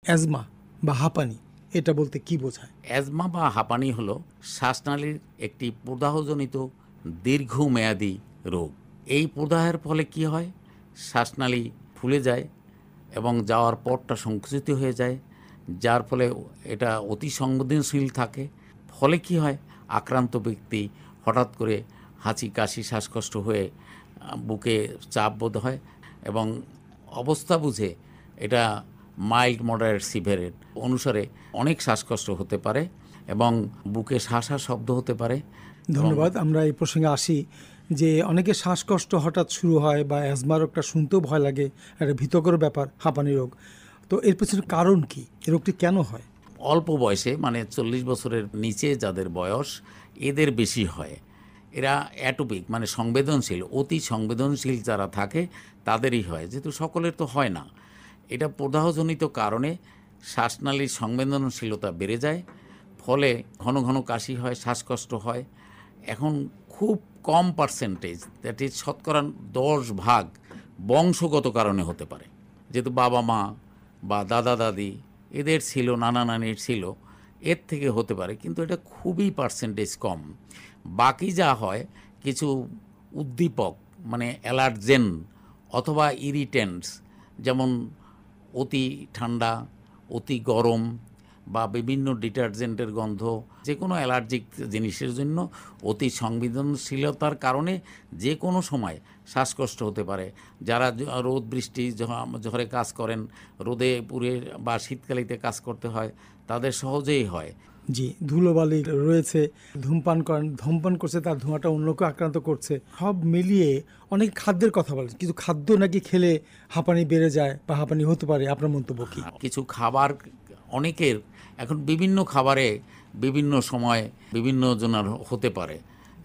Asthma বা হাঁপানি এটা বলতে কি বোঝায়? অ্যাজমা বা হাঁপানি হলো শ্বাসনালীর একটি প্রদাহজনিত দীর্ঘমেয়াদী রোগ। এই প্রদাহের ফলে কি হয়, শ্বাসনালী ফুলে যায় এবং যাওয়ার পথটা সংকুচিত হয়ে যায়, যার ফলে এটা অতি সংবেদনশীল থাকে। ফলে কি হয়, আক্রান্ত ব্যক্তি হঠাৎ করে হাঁচি কাশি শ্বাসকষ্ট হয়ে বুকে চাপ বোধ হয় এবং অবস্থা বুঝে এটা মাইল্ড মডারেট সিভিয়ার অনুসারে অনেক শ্বাসকষ্ট হতে পারে এবং বুকে শাঁসা শব্দ হতে পারে। ধন্যবাদ। আমরা এই প্রসঙ্গে আসি যে অনেকে শ্বাসকষ্ট হঠাৎ শুরু হয় বা অ্যাজমা রোগটা শুনতেও ভয় লাগে, একটা ভীতকর ব্যাপার হাঁপানি রোগ। তো এর পেছনে কারণ কি, এই রোগটি কেন হয়? অল্প বয়সে মানে 40 বছরের নিচে যাদের বয়স এদের বেশি হয়। এরা অ্যাটোপিক মানে সংবেদনশীল, অতি সংবেদনশীল যারা থাকে তাদেরই হয়, যেহেতু সকলের তো হয় না। এটা প্রদাহজনিত কারণে শ্বাসনালীর সংবেদনশীলতা বেড়ে যায়, ফলে ঘন ঘন কাশি হয়, শ্বাসকষ্ট হয়। এখন খুব কম পার্সেন্টেজ, দ্যাট ইজ শতকরা 10% বংশগত কারণে হতে পারে, যেহেতু বাবা মা বা দাদা দাদি এদের ছিল, নানা নানির ছিল, এর থেকে হতে পারে, কিন্তু এটা খুবই পার্সেন্টেজ কম। বাকি যা হয় কিছু উদ্দীপক মানে অ্যালার্জেন অথবা ইরিটেন্টস, যেমন অতি ঠান্ডা, অতি গরম বা বিভিন্ন ডিটারজেন্টের গন্ধ, যে কোনো অ্যালার্জিক জিনিসের জন্য অতি সংবেদনশীলতার কারণে যে কোনো সময় শ্বাসকষ্ট হতে পারে। যারা রোদ বৃষ্টি ঝড়ে কাজ করেন, রোদে পুড়ে বা শীতকালিতে কাজ করতে হয়, তাদের সহজেই হয়। জি, ধুলোবালি রয়েছে, ধূমপান করছে, তার ধোঁয়াটা অন্যকে আক্রান্ত করছে, সব মিলিয়ে অনেক খাদ্যের কথা বলেন, কিন্তু খাদ্য নাকি খেলে হাঁপানি বেড়ে যায় বা হাঁপানি হতে পারে, আপনার মন্তব্য কি? কিছু খাবার অনেকের এখন বিভিন্ন খাবারে বিভিন্ন সময় বিভিন্ন জনের হতে পারে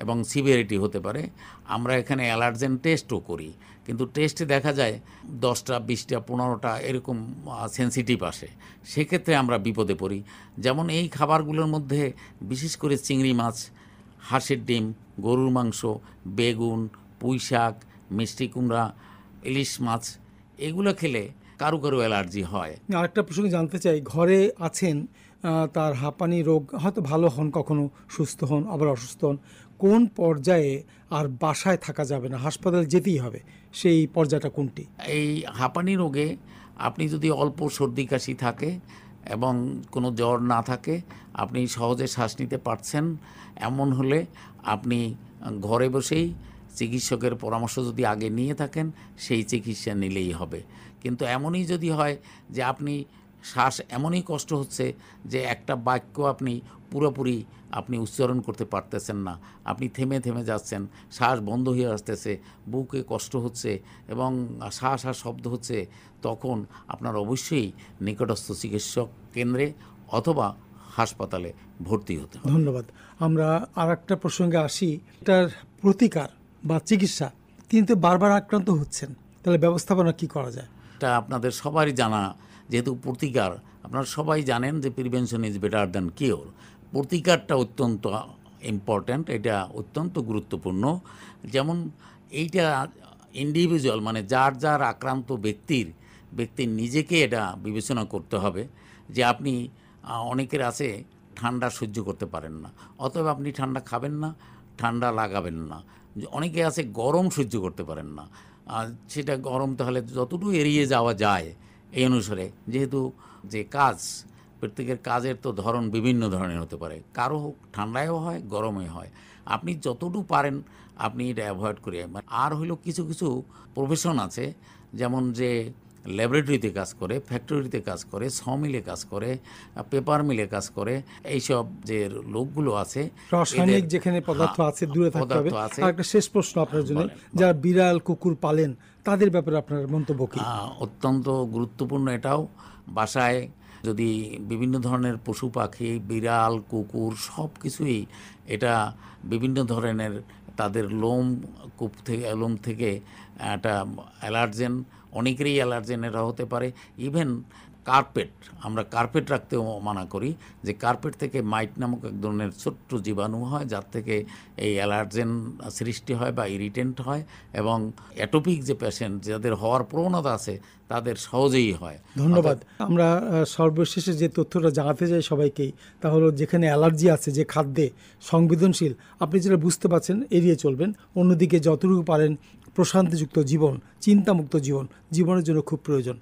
এবং সিভিয়ারিটি হতে পারে। আমরা এখানে অ্যালার্জেন টেস্টও করি, কিন্তু টেস্টে দেখা যায় 10টা 20টা 15টা এরকম সেন্সিটিভ আসে। সেক্ষেত্রে আমরা বিপদে পড়ি। যেমন এই খাবারগুলোর মধ্যে বিশেষ করে চিংড়ি মাছ, হাঁসের ডিম, গরুর মাংস, বেগুন, পুঁই শাক, মিষ্টি কুমড়া, ইলিশ মাছ, এগুলো খেলে কারো কারো অ্যালার্জি হয়। আরেকটা প্রসঙ্গে জানতে চাই, ঘরে আছেন, তার হাঁপানি রোগ, হয়তো ভালো হন, কখনো সুস্থ হন, আবার অসুস্থ হন, কোন পর্যায়ে আর বাসায় থাকা যাবে না, হাসপাতালে যেতেই হবে, সেই পর্যায়টা কোনটি? এই হাঁপানি রোগে আপনি যদি অল্প সর্দি কাশি থাকে এবং কোনো জ্বর না থাকে, আপনি সহজে শ্বাস নিতে পারছেন, এমন হলে আপনি ঘরে বসেই চিকিৎসকের পরামর্শ যদি আগে নিয়ে থাকেন, সেই চিকিৎসা নিলেই হবে। কিন্তু এমনই যদি হয় যে আপনি শ্বাস এমনই কষ্ট হচ্ছে যে একটা বাক্য আপনি পুরোপুরি আপনি উচ্চারণ করতে পারতেছেন না, আপনি থেমে থেমে যাচ্ছেন, শ্বাস বন্ধ হয়ে আসতেছে, বুকে কষ্ট হচ্ছে এবং শ্বাস শব্দ হচ্ছে, তখন আপনার অবশ্যই নিকটস্থ চিকিৎসক কেন্দ্রে অথবা হাসপাতালে ভর্তি হতে হবে। ধন্যবাদ। আমরা আর একটা প্রসঙ্গে আসি, এটার প্রতিকার বা চিকিৎসা, কিন্তু বারবার আক্রান্ত হচ্ছেন, তাহলে ব্যবস্থাপনা কি করা যায়? এটা আপনাদের সবারই জানা, যেহেতু প্রতিকার, আপনারা সবাই জানেন যে prevention is better than cure. প্রতিকারটা অত্যন্ত ইম্পর্ট্যান্ট, এটা অত্যন্ত গুরুত্বপূর্ণ। যেমন এইটা ইন্ডিভিজুয়াল মানে যার যার আক্রান্ত ব্যক্তির নিজেকে এটা বিবেচনা করতে হবে যে আপনি অনেকের আছে ঠান্ডা সহ্য করতে পারেন না, অতএব আপনি ঠান্ডা খাবেন না, ঠান্ডা লাগাবেন না। অনেকে আছে গরম সহ্য করতে পারেন না, সেটা গরম তাহলে যতটুকু এড়িয়ে যাওয়া যায় এই অনুসারে, যেহেতু যে কাজ, প্রত্যেকের কাজের তো ধরন বিভিন্ন ধরনের হতে পারে, কারো ঠান্ডায়ও হয়, গরমে হয়, আপনি যতটুকু পারেন আপনি এটা অ্যাভয়েড করে। আর হলো কিছু কিছু প্রফেশন আছে, যেমন যে ল্যাবরেটরিতে কাজ করে, ফ্যাক্টরিতে কাজ করে, সমিলে কাজ করে, পেপার মিলে কাজ করে, এইসব যে লোকগুলো আছে, রাসায়নিক যেখানে পদার্থ আছে দূরে থাকতে হবে। আর একটা শেষ প্রশ্ন আপনার জন্য, যারা বিড়াল কুকুর পালেন তাদের ব্যাপারে আপনার মন্তব্য কি? অত্যন্ত গুরুত্বপূর্ণ এটাও। বাসায় যদি বিভিন্ন ধরনের পশু পাখি, বিড়াল কুকুর সব কিছুই, এটা বিভিন্ন ধরনের তাদের লোম থেকে একটা অ্যালার্জেন, অনেকেরই অ্যালার্জেনেরা হতে পারে। ইভেন কার্পেট, আমরা কার্পেট রাখতেও মানা করি, যে কার্পেট থেকে মাইট নামক এক ধরনের ছোট্ট জীবাণু হয়, যার থেকে এই অ্যালার্জেন সৃষ্টি হয় বা ইরিটেন্ট হয়, এবং অ্যাটোপিক যে পেশেন্ট যাদের হওয়ার প্রবণতা আছে তাদের সহজেই হয়। ধন্যবাদ। আমরা সর্বশেষে যে তথ্যটা জানাতে চাই সবাইকেই, তা হলো যেখানে অ্যালার্জি আছে, যে খাদ্যে সংবেদনশীল, আপনি যেটা বুঝতে পারছেন এড়িয়ে চলবেন। অন্যদিকে যতটুকু পারেন প্রশান্তিযুক্ত জীবন, চিন্তামুক্ত জীবন জীবনের জন্য খুব প্রয়োজন।